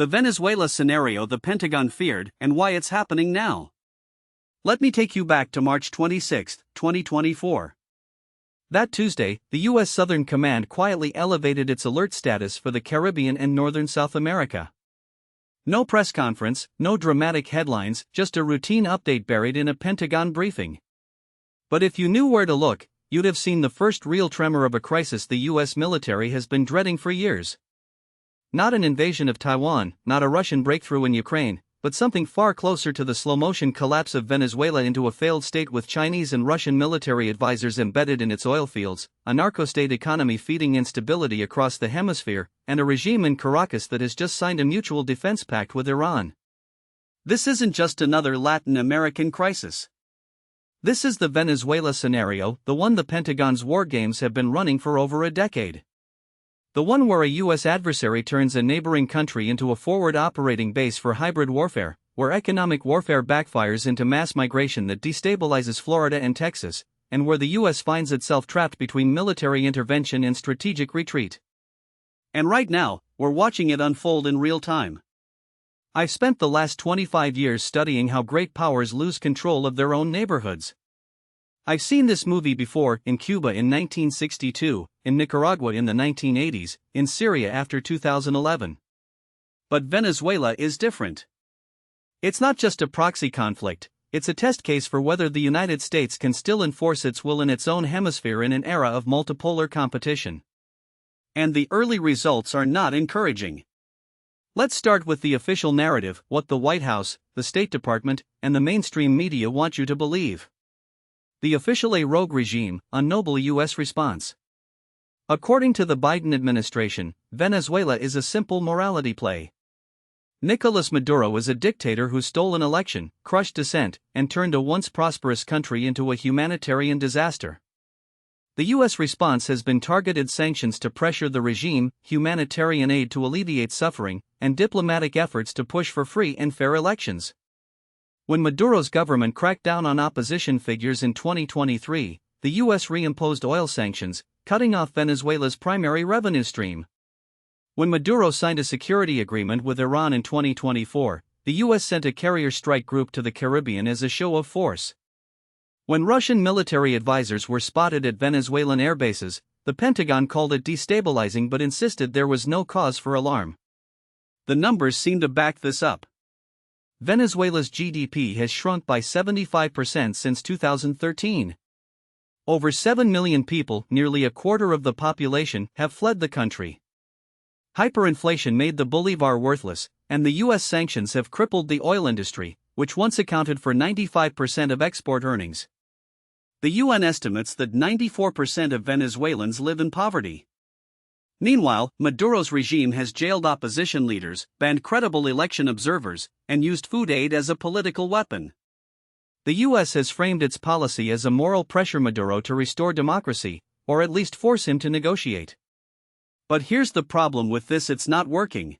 The Venezuela scenario the Pentagon feared and why it's happening now. Let me take you back to March 26, 2024. That Tuesday, the U.S. Southern Command quietly elevated its alert status for the Caribbean and northern South America. No press conference, no dramatic headlines, just a routine update buried in a Pentagon briefing. But if you knew where to look, you'd have seen the first real tremor of a crisis the U.S. military has been dreading for years. Not an invasion of Taiwan, not a Russian breakthrough in Ukraine, but something far closer to the slow-motion collapse of Venezuela into a failed state with Chinese and Russian military advisors embedded in its oil fields, a narco-state economy feeding instability across the hemisphere, and a regime in Caracas that has just signed a mutual defense pact with Iran. This isn't just another Latin American crisis. This is the Venezuela scenario, the one the Pentagon's war games have been running for over a decade. The one where a U.S. adversary turns a neighboring country into a forward operating base for hybrid warfare, where economic warfare backfires into mass migration that destabilizes Florida and Texas, and where the U.S. finds itself trapped between military intervention and strategic retreat. And right now, we're watching it unfold in real time. I've spent the last 25 years studying how great powers lose control of their own neighborhoods. I've seen this movie before, in Cuba in 1962, in Nicaragua in the 1980s, in Syria after 2011. But Venezuela is different. It's not just a proxy conflict, it's a test case for whether the United States can still enforce its will in its own hemisphere in an era of multipolar competition. And the early results are not encouraging. Let's start with the official narrative, what the White House, the State Department, and the mainstream media want you to believe. The official a rogue regime, a noble U.S. response. According to the Biden administration, Venezuela is a simple morality play. Nicolas Maduro is a dictator who stole an election, crushed dissent, and turned a once prosperous country into a humanitarian disaster. The U.S. response has been targeted sanctions to pressure the regime, humanitarian aid to alleviate suffering, and diplomatic efforts to push for free and fair elections. When Maduro's government cracked down on opposition figures in 2023, the U.S. reimposed oil sanctions, cutting off Venezuela's primary revenue stream. When Maduro signed a security agreement with Iran in 2024, the U.S. sent a carrier strike group to the Caribbean as a show of force. When Russian military advisors were spotted at Venezuelan airbases, the Pentagon called it destabilizing but insisted there was no cause for alarm. The numbers seem to back this up. Venezuela's GDP has shrunk by 75% since 2013. Over 7 million people, nearly a quarter of the population, have fled the country. Hyperinflation made the bolivar worthless, and the U.S. sanctions have crippled the oil industry, which once accounted for 95% of export earnings. The UN estimates that 94% of Venezuelans live in poverty. Meanwhile, Maduro's regime has jailed opposition leaders, banned credible election observers, and used food aid as a political weapon. The U.S. has framed its policy as a moral pressure Maduro to restore democracy, or at least force him to negotiate. But here's the problem with this: it's not working.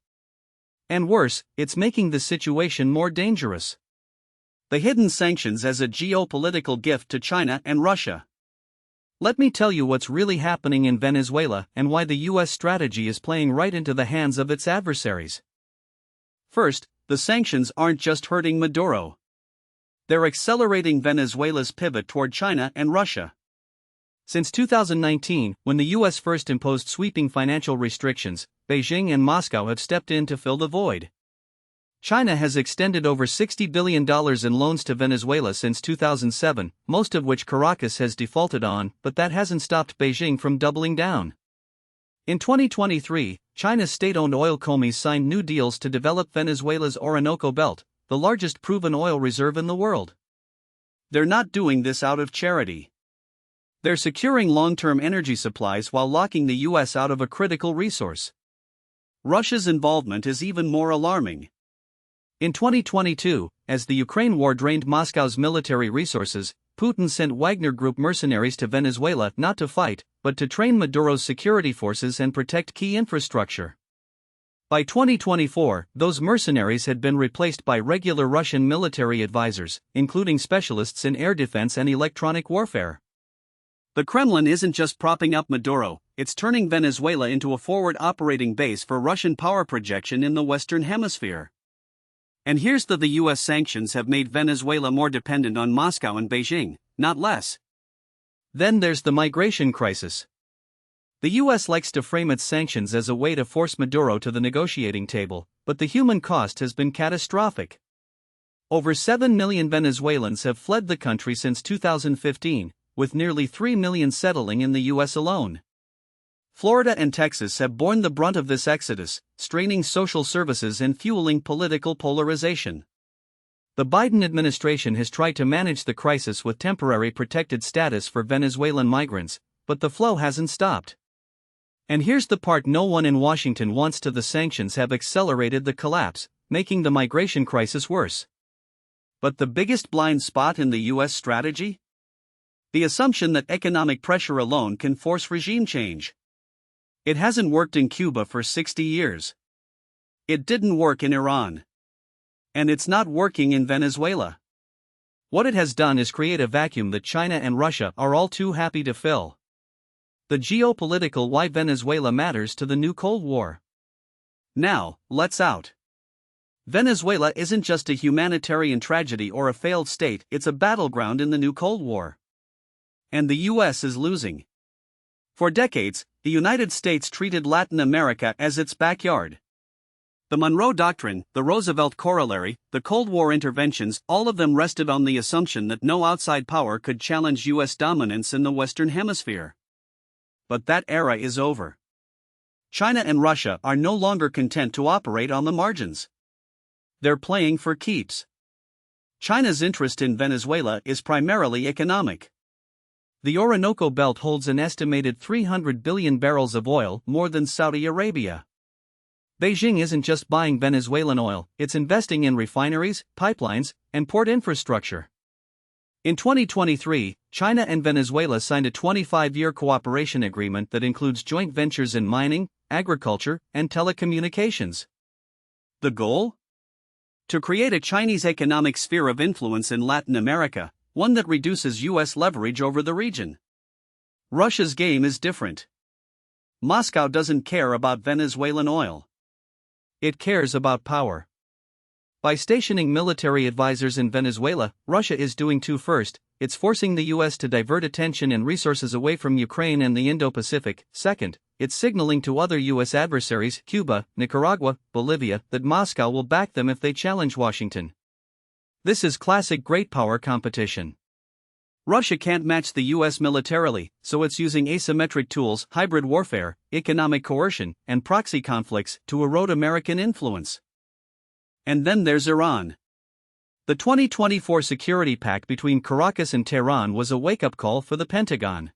And worse, it's making the situation more dangerous. The hidden sanctions as a geopolitical gift to China and Russia. Let me tell you what's really happening in Venezuela and why the U.S. strategy is playing right into the hands of its adversaries. First, the sanctions aren't just hurting Maduro. They're accelerating Venezuela's pivot toward China and Russia. Since 2019, when the U.S. first imposed sweeping financial restrictions, Beijing and Moscow have stepped in to fill the void. China has extended over $60 billion in loans to Venezuela since 2007, most of which Caracas has defaulted on, but that hasn't stopped Beijing from doubling down. In 2023, China's state-owned oil companies signed new deals to develop Venezuela's Orinoco Belt, the largest proven oil reserve in the world. They're not doing this out of charity. They're securing long-term energy supplies while locking the U.S. out of a critical resource. Russia's involvement is even more alarming. In 2022, as the Ukraine war drained Moscow's military resources, Putin sent Wagner Group mercenaries to Venezuela not to fight, but to train Maduro's security forces and protect key infrastructure. By 2024, those mercenaries had been replaced by regular Russian military advisors, including specialists in air defense and electronic warfare. The Kremlin isn't just propping up Maduro, it's turning Venezuela into a forward operating base for Russian power projection in the Western Hemisphere. And here's the US sanctions have made Venezuela more dependent on Moscow and Beijing, not less. Then there's the migration crisis. The US likes to frame its sanctions as a way to force Maduro to the negotiating table, but the human cost has been catastrophic. Over 7 million Venezuelans have fled the country since 2015, with nearly 3 million settling in the US alone. Florida and Texas have borne the brunt of this exodus, straining social services and fueling political polarization. The Biden administration has tried to manage the crisis with temporary protected status for Venezuelan migrants, but the flow hasn't stopped. And here's the part no one in Washington wants to: the sanctions have accelerated the collapse, making the migration crisis worse. But the biggest blind spot in the US strategy? The assumption that economic pressure alone can force regime change. It hasn't worked in Cuba for 60 years. It didn't work in Iran. And it's not working in Venezuela. What it has done is create a vacuum that China and Russia are all too happy to fill. The geopolitical why Venezuela matters to the new Cold War. Now, let's out. Venezuela isn't just a humanitarian tragedy or a failed state, it's a battleground in the new Cold War. And the US is losing. For decades, the United States treated Latin America as its backyard. The Monroe Doctrine, the Roosevelt Corollary, the Cold War interventions, all of them rested on the assumption that no outside power could challenge US dominance in the Western Hemisphere. But that era is over. China and Russia are no longer content to operate on the margins. They're playing for keeps. China's interest in Venezuela is primarily economic. The Orinoco Belt holds an estimated 300 billion barrels of oil, more than Saudi Arabia. Beijing isn't just buying Venezuelan oil, it's investing in refineries, pipelines, and port infrastructure. In 2023, China and Venezuela signed a 25-year cooperation agreement that includes joint ventures in mining, agriculture, and telecommunications. The goal? To create a Chinese economic sphere of influence in Latin America, one that reduces US leverage over the region. Russia's game is different. Moscow doesn't care about Venezuelan oil. It cares about power. By stationing military advisors in Venezuela, Russia is doing two. First, it's forcing the US to divert attention and resources away from Ukraine and the Indo-Pacific. Second, it's signaling to other US adversaries, Cuba, Nicaragua, Bolivia, that Moscow will back them if they challenge Washington. This is classic great power competition. Russia can't match the US militarily, so it's using asymmetric tools, hybrid warfare, economic coercion, and proxy conflicts to erode American influence. And then there's Iran. The 2024 security pact between Caracas and Tehran was a wake-up call for the Pentagon.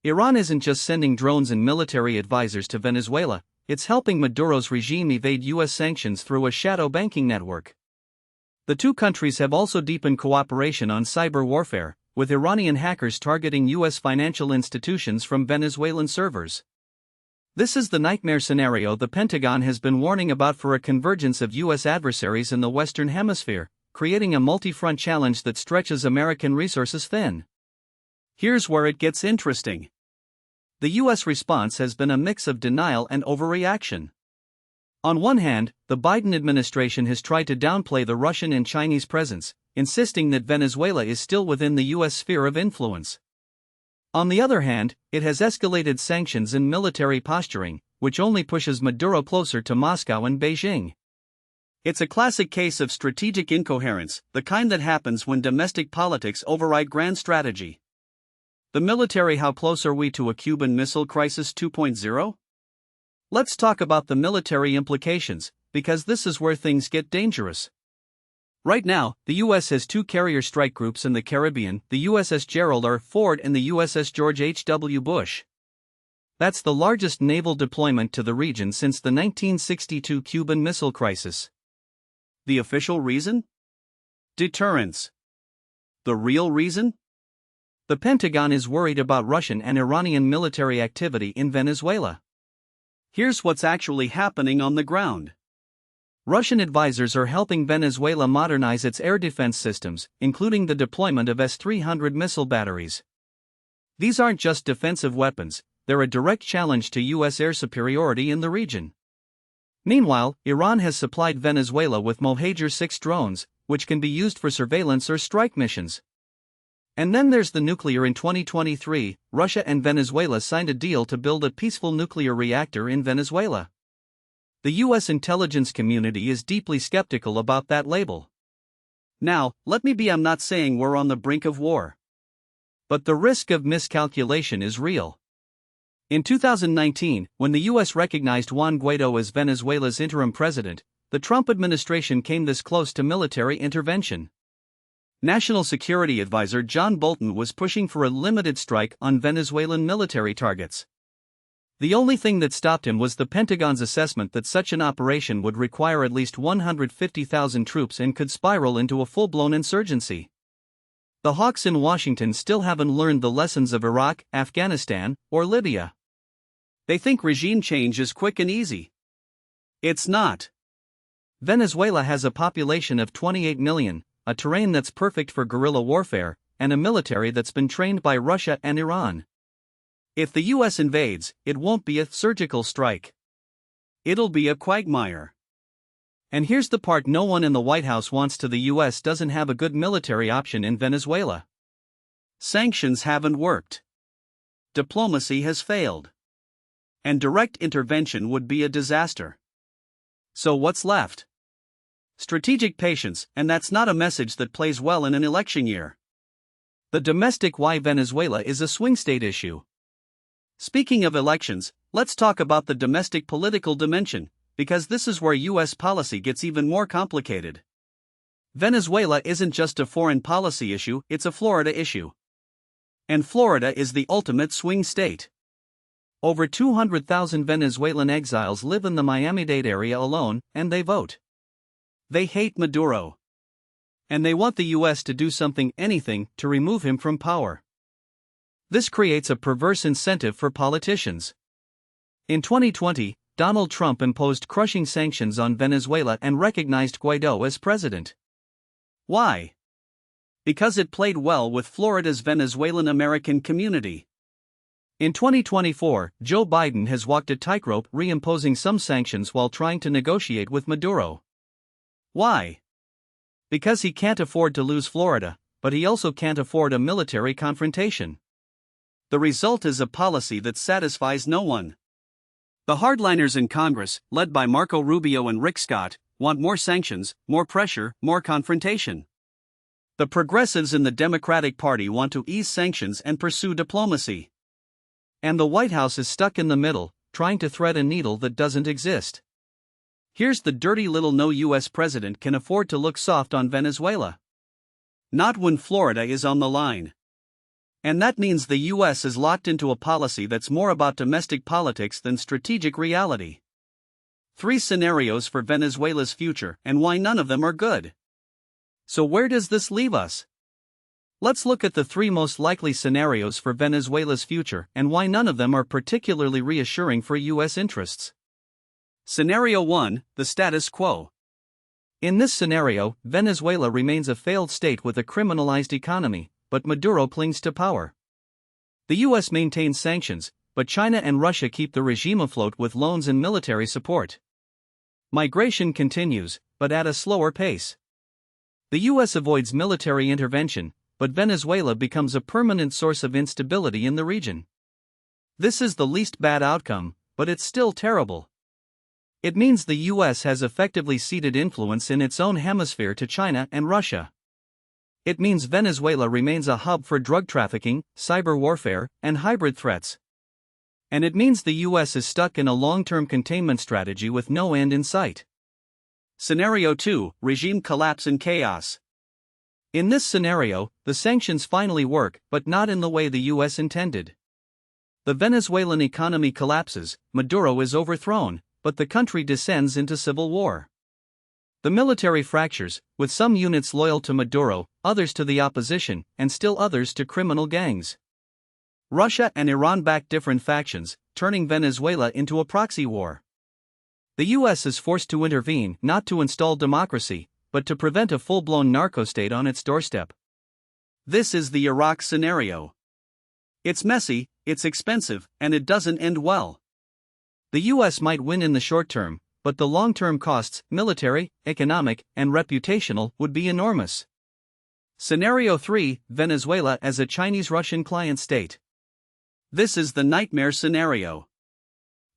Iran isn't just sending drones and military advisors to Venezuela, it's helping Maduro's regime evade US sanctions through a shadow banking network. The two countries have also deepened cooperation on cyber warfare, with Iranian hackers targeting US financial institutions from Venezuelan servers. This is the nightmare scenario the Pentagon has been warning about for a convergence of US adversaries in the Western Hemisphere, creating a multi-front challenge that stretches American resources thin. Here's where it gets interesting. The US response has been a mix of denial and overreaction. On one hand, the Biden administration has tried to downplay the Russian and Chinese presence, insisting that Venezuela is still within the US sphere of influence. On the other hand, it has escalated sanctions and military posturing, which only pushes Maduro closer to Moscow and Beijing. It's a classic case of strategic incoherence, the kind that happens when domestic politics override grand strategy. The military: how close are we to a Cuban Missile Crisis 2.0? Let's talk about the military implications, because this is where things get dangerous. Right now, the U.S. has two carrier strike groups in the Caribbean, the USS Gerald R. Ford and the USS George H.W. Bush. That's the largest naval deployment to the region since the 1962 Cuban Missile Crisis. The official reason? Deterrence. The real reason? The Pentagon is worried about Russian and Iranian military activity in Venezuela. Here's what's actually happening on the ground. Russian advisors are helping Venezuela modernize its air defense systems, including the deployment of S-300 missile batteries. These aren't just defensive weapons, they're a direct challenge to U.S. air superiority in the region. Meanwhile, Iran has supplied Venezuela with Mohajer 6 drones, which can be used for surveillance or strike missions. And then there's the nuclear. In 2023, Russia and Venezuela signed a deal to build a peaceful nuclear reactor in Venezuela. The U.S. intelligence community is deeply skeptical about that label. Now, let me be, I'm not saying we're on the brink of war. But the risk of miscalculation is real. In 2019, when the U.S. recognized Juan Guaido as Venezuela's interim president, the Trump administration came this close to military intervention. National Security Advisor John Bolton was pushing for a limited strike on Venezuelan military targets. The only thing that stopped him was the Pentagon's assessment that such an operation would require at least 150,000 troops and could spiral into a full-blown insurgency. The hawks in Washington still haven't learned the lessons of Iraq, Afghanistan, or Libya. They think regime change is quick and easy. It's not. Venezuela has a population of 28 million, a terrain that's perfect for guerrilla warfare, and a military that's been trained by Russia and Iran. If the U.S. invades, it won't be a surgical strike. It'll be a quagmire. And here's the part no one in the White House wants to: the U.S. doesn't have a good military option in Venezuela. Sanctions haven't worked. Diplomacy has failed. And direct intervention would be a disaster. So what's left? Strategic patience, and that's not a message that plays well in an election year. The domestic why Venezuela is a swing state issue. Speaking of elections, let's talk about the domestic political dimension, because this is where U.S. policy gets even more complicated. Venezuela isn't just a foreign policy issue, it's a Florida issue. And Florida is the ultimate swing state. Over 200,000 Venezuelan exiles live in the Miami-Dade area alone, and they vote. They hate Maduro. And they want the U.S. to do something, anything, to remove him from power. This creates a perverse incentive for politicians. In 2020, Donald Trump imposed crushing sanctions on Venezuela and recognized Guaido as president. Why? Because it played well with Florida's Venezuelan American community. In 2024, Joe Biden has walked a tightrope, reimposing some sanctions while trying to negotiate with Maduro. Why? Because he can't afford to lose Florida, but he also can't afford a military confrontation. The result is a policy that satisfies no one. The hardliners in Congress, led by Marco Rubio and Rick Scott, want more sanctions, more pressure, more confrontation. The progressives in the Democratic Party want to ease sanctions and pursue diplomacy. And the White House is stuck in the middle, trying to thread a needle that doesn't exist. Here's the dirty little: no U.S. president can afford to look soft on Venezuela. Not when Florida is on the line. And that means the U.S. is locked into a policy that's more about domestic politics than strategic reality. 3 scenarios for Venezuela's future, and why none of them are good. So where does this leave us? Let's look at the 3 most likely scenarios for Venezuela's future and why none of them are particularly reassuring for U.S. interests. Scenario 1, the status quo. In this scenario, Venezuela remains a failed state with a criminalized economy, but Maduro clings to power. The U.S. maintains sanctions, but China and Russia keep the regime afloat with loans and military support. Migration continues, but at a slower pace. The U.S. avoids military intervention, but Venezuela becomes a permanent source of instability in the region. This is the least bad outcome, but it's still terrible. It means the U.S. has effectively ceded influence in its own hemisphere to China and Russia. It means Venezuela remains a hub for drug trafficking, cyber warfare, and hybrid threats. And it means the U.S. is stuck in a long-term containment strategy with no end in sight. Scenario 2, regime collapse and chaos. In this scenario, the sanctions finally work, but not in the way the U.S. intended. The Venezuelan economy collapses, Maduro is overthrown, but the country descends into civil war. The military fractures, with some units loyal to Maduro, others to the opposition, and still others to criminal gangs. Russia and Iran back different factions, turning Venezuela into a proxy war. The U.S. is forced to intervene not to install democracy, but to prevent a full-blown narco-state on its doorstep. This is the Iraq scenario. It's messy, it's expensive, and it doesn't end well. The US might win in the short term, but the long-term costs, military, economic, and reputational, would be enormous. Scenario 3: Venezuela as a Chinese-Russian client state. This is the nightmare scenario.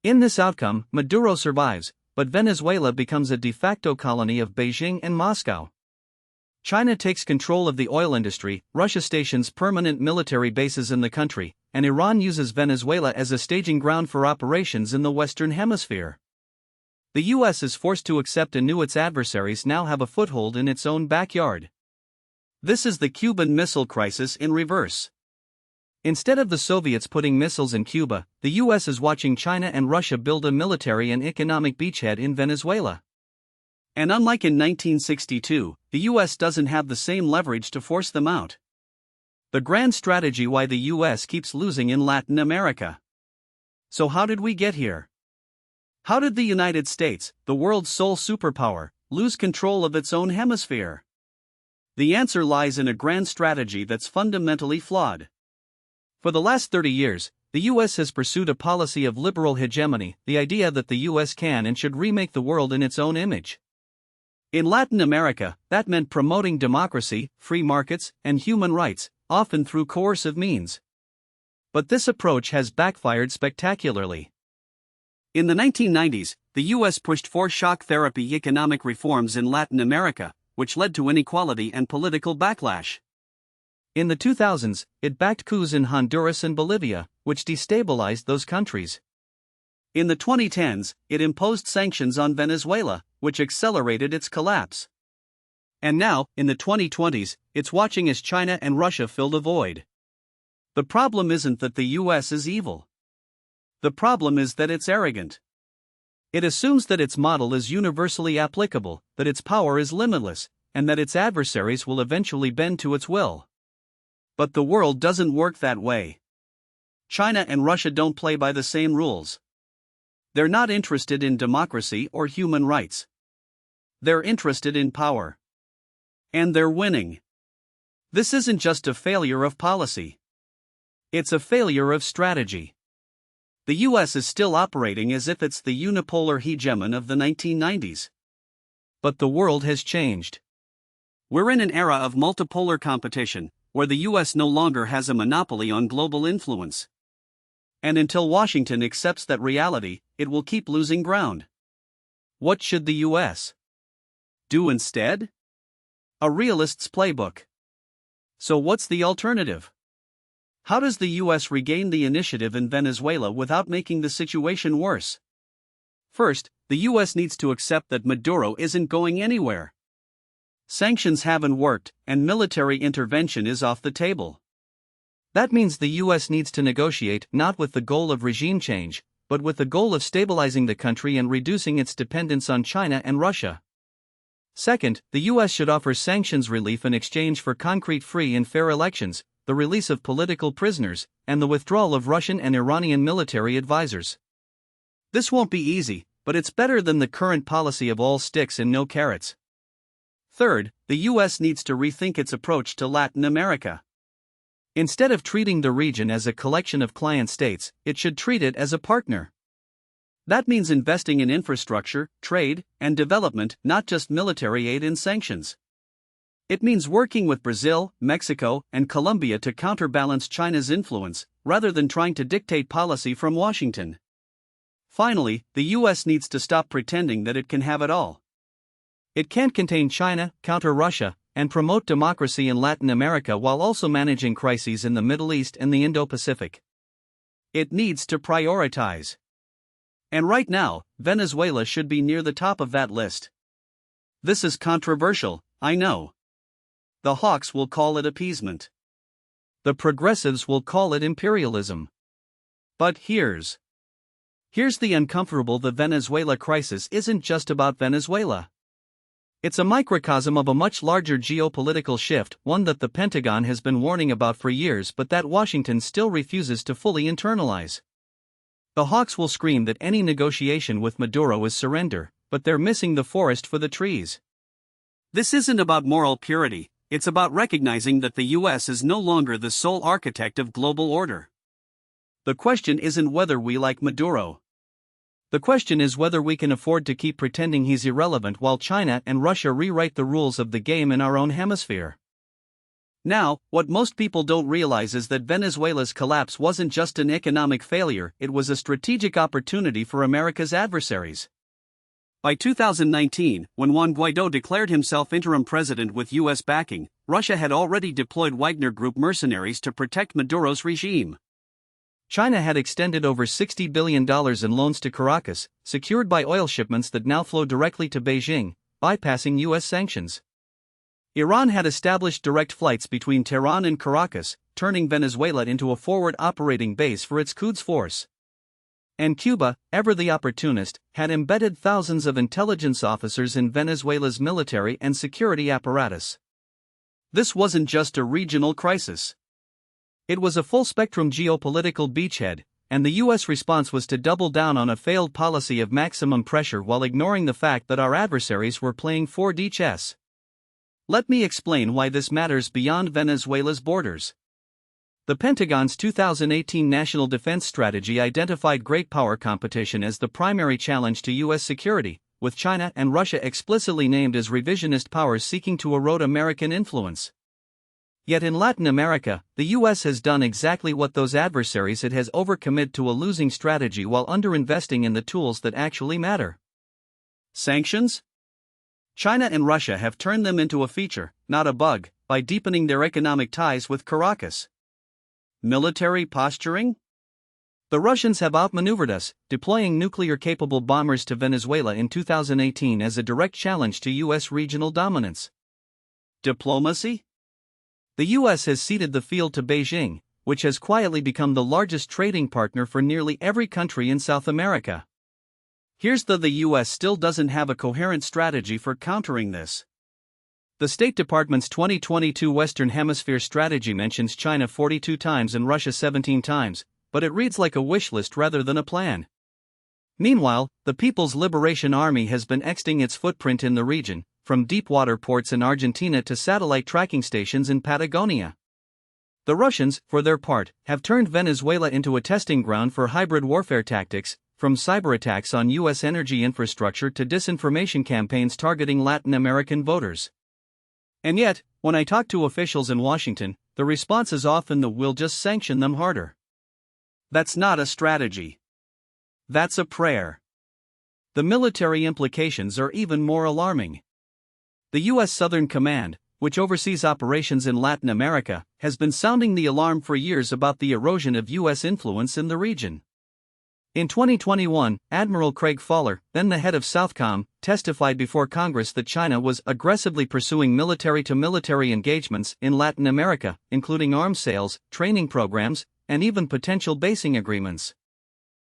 In this outcome, Maduro survives, but Venezuela becomes a de facto colony of Beijing and Moscow. China takes control of the oil industry, Russia stations permanent military bases in the country, and Iran uses Venezuela as a staging ground for operations in the Western Hemisphere. The US is forced to accept anew its adversaries now have a foothold in its own backyard. This is the Cuban Missile Crisis in reverse. Instead of the Soviets putting missiles in Cuba, the US is watching China and Russia build a military and economic beachhead in Venezuela. And unlike in 1962, the US doesn't have the same leverage to force them out. The grand strategy why the US keeps losing in Latin America. So how did we get here? How did the United States, the world's sole superpower, lose control of its own hemisphere? The answer lies in a grand strategy that's fundamentally flawed. For the last 30 years, the US has pursued a policy of liberal hegemony, the idea that the US can and should remake the world in its own image. In Latin America, that meant promoting democracy, free markets, and human rights, often through coercive means. But this approach has backfired spectacularly. In the 1990s, the US pushed for shock therapy economic reforms in Latin America, which led to inequality and political backlash. In the 2000s, it backed coups in Honduras and Bolivia, which destabilized those countries. In the 2010s, it imposed sanctions on Venezuela, which accelerated its collapse. And now, in the 2020s, it's watching as China and Russia fill the void. The problem isn't that the US is evil. The problem is that it's arrogant. It assumes that its model is universally applicable, that its power is limitless, and that its adversaries will eventually bend to its will. But the world doesn't work that way. China and Russia don't play by the same rules. They're not interested in democracy or human rights. They're interested in power. And they're winning. This isn't just a failure of policy. It's a failure of strategy. The US is still operating as if it's the unipolar hegemon of the 1990s. But the world has changed. We're in an era of multipolar competition, where the US no longer has a monopoly on global influence. And until Washington accepts that reality, it will keep losing ground. What should the US do instead? A realist's playbook. So what's the alternative? How does the US regain the initiative in Venezuela without making the situation worse? First, the US needs to accept that Maduro isn't going anywhere. Sanctions haven't worked, and military intervention is off the table. That means the US needs to negotiate not with the goal of regime change, but with the goal of stabilizing the country and reducing its dependence on China and Russia. Second, the US should offer sanctions relief in exchange for concrete free and fair elections, the release of political prisoners, and the withdrawal of Russian and Iranian military advisors. This won't be easy, but it's better than the current policy of all sticks and no carrots. Third, the US needs to rethink its approach to Latin America. Instead of treating the region as a collection of client states, it should treat it as a partner. That means investing in infrastructure, trade, and development, not just military aid and sanctions. It means working with Brazil, Mexico, and Colombia to counterbalance China's influence, rather than trying to dictate policy from Washington. Finally, the US needs to stop pretending that it can have it all. It can't contain China, counter Russia, and promote democracy in Latin America while also managing crises in the Middle East and the Indo-Pacific. It needs to prioritize. And right now, Venezuela should be near the top of that list. This is controversial, I know. The hawks will call it appeasement. The progressives will call it imperialism. But here's the uncomfortable: the Venezuela crisis isn't just about Venezuela. It's a microcosm of a much larger geopolitical shift, one that the Pentagon has been warning about for years but that Washington still refuses to fully internalize. The hawks will scream that any negotiation with Maduro is surrender, but they're missing the forest for the trees. This isn't about moral purity, it's about recognizing that the US is no longer the sole architect of global order. The question isn't whether we like Maduro. The question is whether we can afford to keep pretending he's irrelevant while China and Russia rewrite the rules of the game in our own hemisphere. Now, what most people don't realize is that Venezuela's collapse wasn't just an economic failure, it was a strategic opportunity for America's adversaries. By 2019, when Juan Guaidó declared himself interim president with U.S. backing, Russia had already deployed Wagner Group mercenaries to protect Maduro's regime. China had extended over $60 billion in loans to Caracas, secured by oil shipments that now flow directly to Beijing, bypassing U.S. sanctions. Iran had established direct flights between Tehran and Caracas, turning Venezuela into a forward operating base for its Quds force. And Cuba, ever the opportunist, had embedded thousands of intelligence officers in Venezuela's military and security apparatus. This wasn't just a regional crisis. It was a full-spectrum geopolitical beachhead, and the U.S. response was to double down on a failed policy of maximum pressure while ignoring the fact that our adversaries were playing 4D chess. Let me explain why this matters beyond Venezuela's borders. The Pentagon's 2018 National Defense Strategy identified great power competition as the primary challenge to U.S. security, with China and Russia explicitly named as revisionist powers seeking to erode American influence. Yet in Latin America, the U.S. has done exactly what those adversaries it has overcommitted to a losing strategy while underinvesting in the tools that actually matter. Sanctions? China and Russia have turned them into a feature, not a bug, by deepening their economic ties with Caracas. Military posturing? The Russians have outmaneuvered us, deploying nuclear-capable bombers to Venezuela in 2018 as a direct challenge to U.S. regional dominance. Diplomacy? The U.S. has ceded the field to Beijing, which has quietly become the largest trading partner for nearly every country in South America. Here's the U.S. still doesn't have a coherent strategy for countering this. The State Department's 2022 Western Hemisphere strategy mentions China 42 times and Russia 17 times, but it reads like a wish list rather than a plan. Meanwhile, the People's Liberation Army has been extending its footprint in the region, from deep-water ports in Argentina to satellite tracking stations in Patagonia. The Russians, for their part, have turned Venezuela into a testing ground for hybrid warfare tactics, from cyber attacks on U.S. energy infrastructure to disinformation campaigns targeting Latin American voters. And yet, when I talk to officials in Washington, the response is often that we'll just sanction them harder. That's not a strategy. That's a prayer. The military implications are even more alarming. The U.S. Southern Command, which oversees operations in Latin America, has been sounding the alarm for years about the erosion of U.S. influence in the region. In 2021, Admiral Craig Fowler, then the head of Southcom, testified before Congress that China was aggressively pursuing military-to-military engagements in Latin America, including arms sales, training programs, and even potential basing agreements.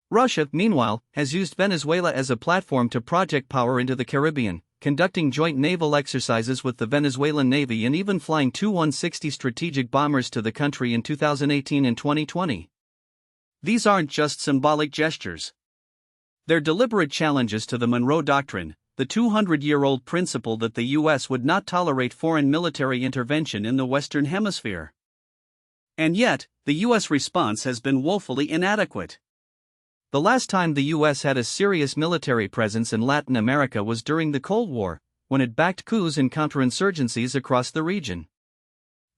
Russia, meanwhile, has used Venezuela as a platform to project power into the Caribbean, conducting joint naval exercises with the Venezuelan Navy and even flying two 160 strategic bombers to the country in 2018 and 2020. These aren't just symbolic gestures. They're deliberate challenges to the Monroe Doctrine, the 200-year-old principle that the U.S. would not tolerate foreign military intervention in the Western Hemisphere. And yet, the U.S. response has been woefully inadequate. The last time the U.S. had a serious military presence in Latin America was during the Cold War, when it backed coups and counterinsurgencies across the region.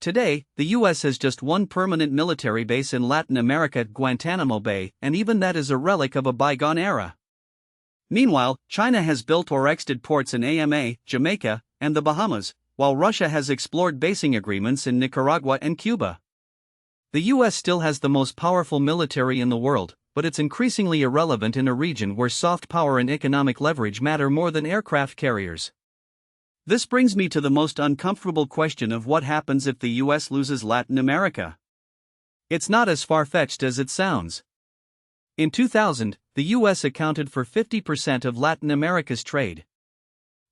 Today, the U.S. has just one permanent military base in Latin America at Guantanamo Bay, and even that is a relic of a bygone era. Meanwhile, China has built or exited ports in AMA, Jamaica, and the Bahamas, while Russia has explored basing agreements in Nicaragua and Cuba. The U.S. still has the most powerful military in the world, but it's increasingly irrelevant in a region where soft power and economic leverage matter more than aircraft carriers. This brings me to the most uncomfortable question of what happens if the U.S. loses Latin America. It's not as far-fetched as it sounds. In 2000, the U.S. accounted for 50% of Latin America's trade.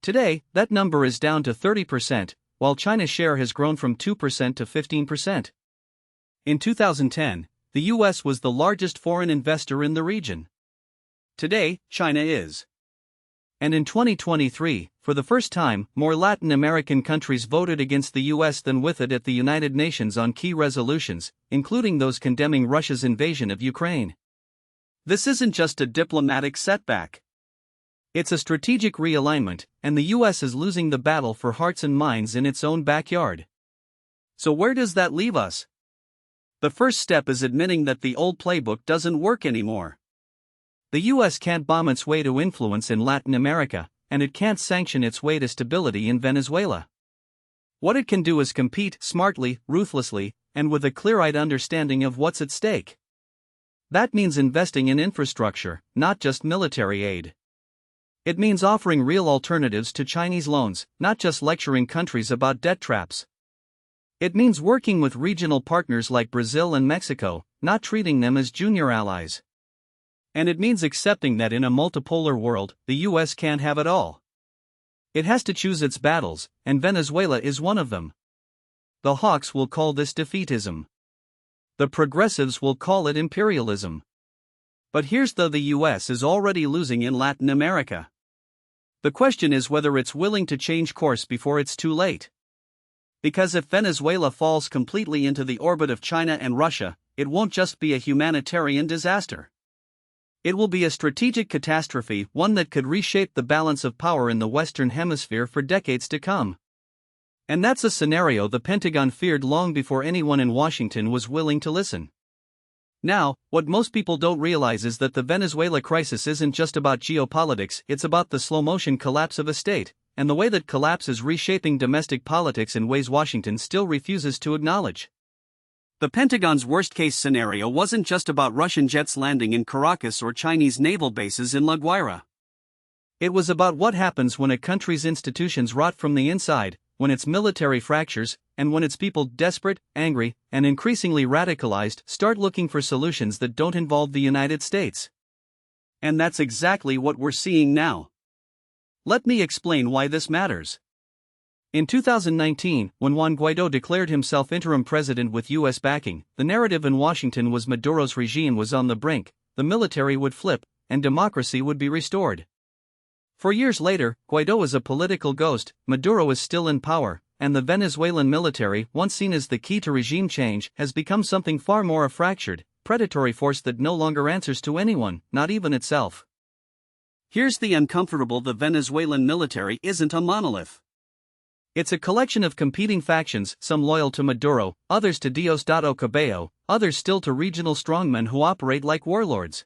Today, that number is down to 30%, while China's share has grown from 2% to 15%. In 2010, the U.S. was the largest foreign investor in the region. Today, China is. And in 2023, for the first time, more Latin American countries voted against the US than with it at the United Nations on key resolutions, including those condemning Russia's invasion of Ukraine. This isn't just a diplomatic setback. It's a strategic realignment, and the US is losing the battle for hearts and minds in its own backyard. So where does that leave us? The first step is admitting that the old playbook doesn't work anymore. The US can't bomb its way to influence in Latin America, and it can't sanction its way to stability in Venezuela. What it can do is compete smartly, ruthlessly, and with a clear-eyed understanding of what's at stake. That means investing in infrastructure, not just military aid. It means offering real alternatives to Chinese loans, not just lecturing countries about debt traps. It means working with regional partners like Brazil and Mexico, not treating them as junior allies. And it means accepting that in a multipolar world, the US can't have it all. It has to choose its battles, and Venezuela is one of them. The hawks will call this defeatism. The progressives will call it imperialism. But here's the US is already losing in Latin America. The question is whether it's willing to change course before it's too late. Because if Venezuela falls completely into the orbit of China and Russia, it won't just be a humanitarian disaster. It will be a strategic catastrophe, one that could reshape the balance of power in the Western Hemisphere for decades to come. And that's a scenario the Pentagon feared long before anyone in Washington was willing to listen. Now, what most people don't realize is that the Venezuela crisis isn't just about geopolitics, it's about the slow-motion collapse of a state, and the way that collapse is reshaping domestic politics in ways Washington still refuses to acknowledge. The Pentagon's worst-case scenario wasn't just about Russian jets landing in Caracas or Chinese naval bases in La Guaira. It was about what happens when a country's institutions rot from the inside, when its military fractures, and when its people, desperate, angry, and increasingly radicalized, start looking for solutions that don't involve the United States. And that's exactly what we're seeing now. Let me explain why this matters. In 2019, when Juan Guaidó declared himself interim president with U.S. backing, the narrative in Washington was Maduro's regime was on the brink, the military would flip, and democracy would be restored. 4 years later, Guaidó is a political ghost, Maduro is still in power, and the Venezuelan military, once seen as the key to regime change, has become something far more a fractured, predatory force that no longer answers to anyone, not even itself. Here's the uncomfortable: the Venezuelan military isn't a monolith. It's a collection of competing factions, some loyal to Maduro, others to Diosdado Cabello, others still to regional strongmen who operate like warlords.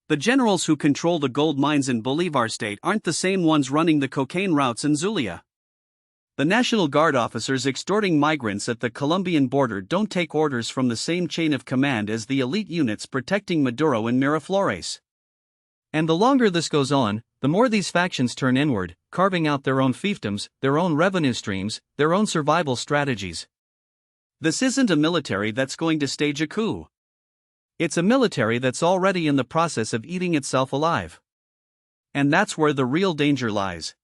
The generals who control the gold mines in Bolivar State aren't the same ones running the cocaine routes in Zulia. The National Guard officers extorting migrants at the Colombian border don't take orders from the same chain of command as the elite units protecting Maduro in Miraflores. And the longer this goes on, the more these factions turn inward, carving out their own fiefdoms, their own revenue streams, their own survival strategies. This isn't a military that's going to stage a coup. It's a military that's already in the process of eating itself alive. And that's where the real danger lies.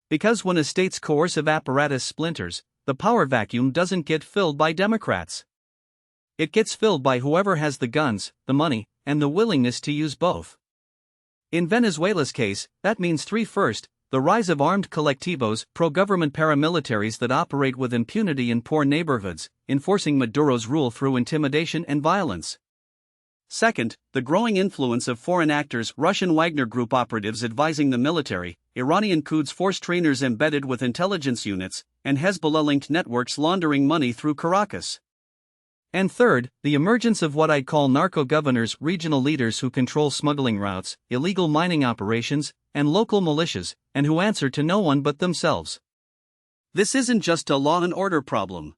Because when a state's coercive apparatus splinters, the power vacuum doesn't get filled by Democrats. It gets filled by whoever has the guns, the money, and the willingness to use both. In Venezuela's case, that means three: first, the rise of armed colectivos, pro-government paramilitaries that operate with impunity in poor neighborhoods, enforcing Maduro's rule through intimidation and violence. Second, the growing influence of foreign actors, Russian Wagner Group operatives advising the military, Iranian Quds Force trainers embedded with intelligence units, and Hezbollah-linked networks laundering money through Caracas. And third, the emergence of what I'd call narco-governors, regional leaders who control smuggling routes, illegal mining operations, and local militias, and who answer to no one but themselves. This isn't just a law and order problem.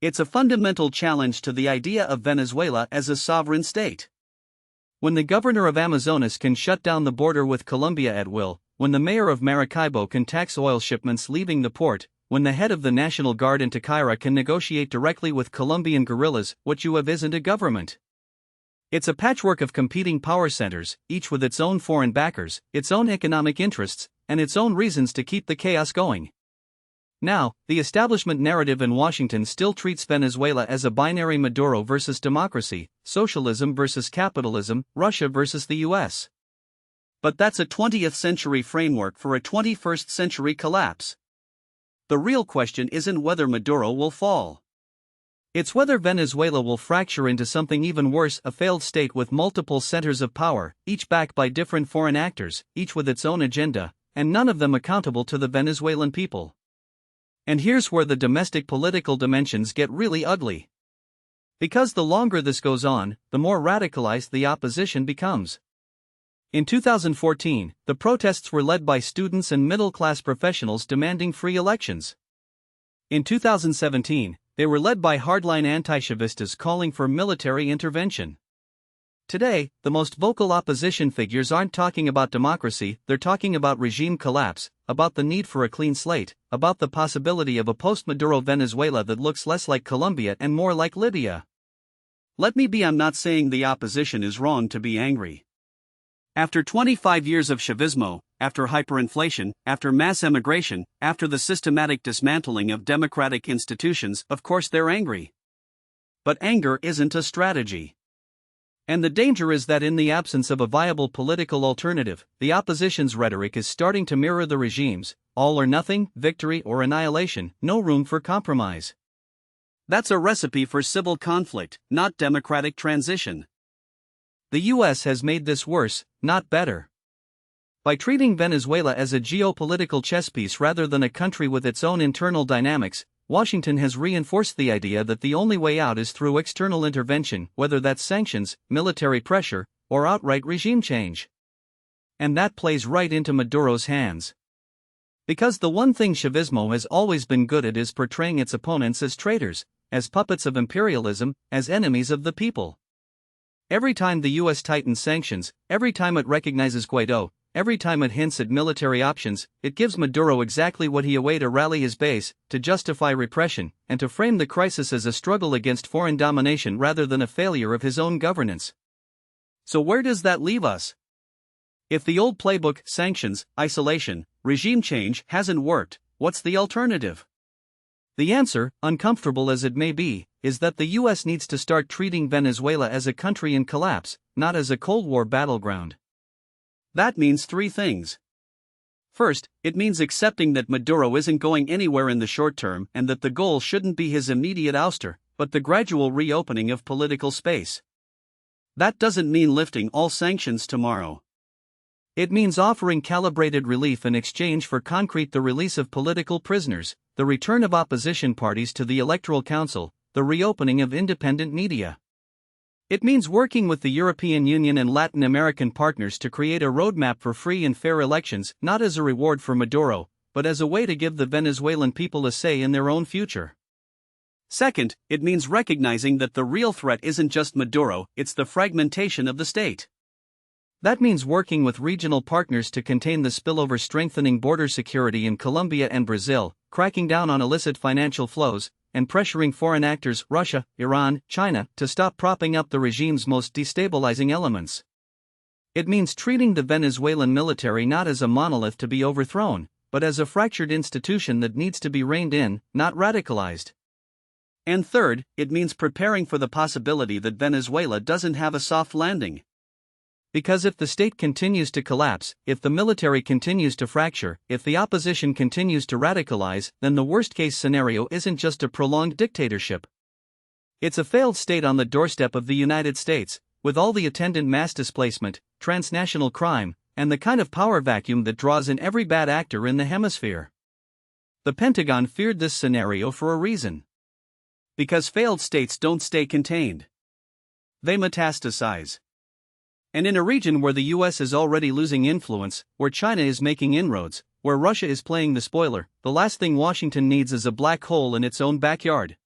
It's a fundamental challenge to the idea of Venezuela as a sovereign state. When the governor of Amazonas can shut down the border with Colombia at will, when the mayor of Maracaibo can tax oil shipments leaving the port, when the head of the National Guard in Taquira can negotiate directly with Colombian guerrillas, what you have isn't a government. It's a patchwork of competing power centers, each with its own foreign backers, its own economic interests, and its own reasons to keep the chaos going. Now, the establishment narrative in Washington still treats Venezuela as a binary: Maduro versus democracy, socialism versus capitalism, Russia versus the US. But that's a 20th century framework for a 21st century collapse. The real question isn't whether Maduro will fall. It's whether Venezuela will fracture into something even worse, a failed state with multiple centers of power, each backed by different foreign actors, each with its own agenda, and none of them accountable to the Venezuelan people. And here's where the domestic political dimensions get really ugly. Because the longer this goes on, the more radicalized the opposition becomes. In 2014, the protests were led by students and middle-class professionals demanding free elections. In 2017, they were led by hardline anti-Chavistas calling for military intervention. Today, the most vocal opposition figures aren't talking about democracy, they're talking about regime collapse, about the need for a clean slate, about the possibility of a post-Maduro Venezuela that looks less like Colombia and more like Libya. Let me be, I'm not saying the opposition is wrong to be angry. After 25 years of Chavismo, after hyperinflation, after mass emigration, after the systematic dismantling of democratic institutions, of course they're angry. But anger isn't a strategy. And the danger is that in the absence of a viable political alternative, the opposition's rhetoric is starting to mirror the regime's: all or nothing, victory or annihilation, no room for compromise. That's a recipe for civil conflict, not democratic transition. The US has made this worse, not better. By treating Venezuela as a geopolitical chess piece rather than a country with its own internal dynamics, Washington has reinforced the idea that the only way out is through external intervention, whether that's sanctions, military pressure, or outright regime change. And that plays right into Maduro's hands. Because the one thing Chavismo has always been good at is portraying its opponents as traitors, as puppets of imperialism, as enemies of the people. Every time the US tightens sanctions, every time it recognizes Guaidó, every time it hints at military options, it gives Maduro exactly what he awaited: to rally his base, to justify repression, and to frame the crisis as a struggle against foreign domination rather than a failure of his own governance. So where does that leave us? If the old playbook, sanctions, isolation, regime change, hasn't worked, what's the alternative? The answer, uncomfortable as it may be, is that the US needs to start treating Venezuela as a country in collapse, not as a Cold War battleground. That means three things. First, it means accepting that Maduro isn't going anywhere in the short term and that the goal shouldn't be his immediate ouster, but the gradual reopening of political space. That doesn't mean lifting all sanctions tomorrow. It means offering calibrated relief in exchange for the release of political prisoners, the return of opposition parties to the Electoral Council, the reopening of independent media. It means working with the European Union and Latin American partners to create a roadmap for free and fair elections, not as a reward for Maduro, but as a way to give the Venezuelan people a say in their own future. Second, it means recognizing that the real threat isn't just Maduro, it's the fragmentation of the state. That means working with regional partners to contain the spillover, strengthening border security in Colombia and Brazil, cracking down on illicit financial flows, and pressuring foreign actors, Russia, Iran, China, to stop propping up the regime's most destabilizing elements. It means treating the Venezuelan military not as a monolith to be overthrown, but as a fractured institution that needs to be reined in, not radicalized. And third, it means preparing for the possibility that Venezuela doesn't have a soft landing. Because if the state continues to collapse, if the military continues to fracture, if the opposition continues to radicalize, then the worst-case scenario isn't just a prolonged dictatorship. It's a failed state on the doorstep of the United States, with all the attendant mass displacement, transnational crime, and the kind of power vacuum that draws in every bad actor in the hemisphere. The Pentagon feared this scenario for a reason. Because failed states don't stay contained. They metastasize. And in a region where the US is already losing influence, where China is making inroads, where Russia is playing the spoiler, the last thing Washington needs is a black hole in its own backyard.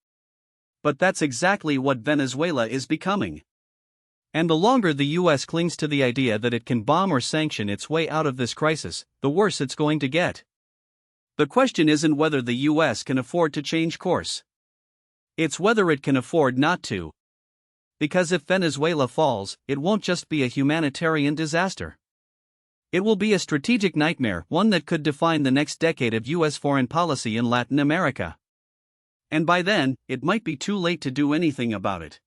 But that's exactly what Venezuela is becoming. And the longer the US clings to the idea that it can bomb or sanction its way out of this crisis, the worse it's going to get. The question isn't whether the US can afford to change course. It's whether it can afford not to. Because if Venezuela falls, it won't just be a humanitarian disaster. It will be a strategic nightmare, one that could define the next decade of US foreign policy in Latin America. And by then, it might be too late to do anything about it.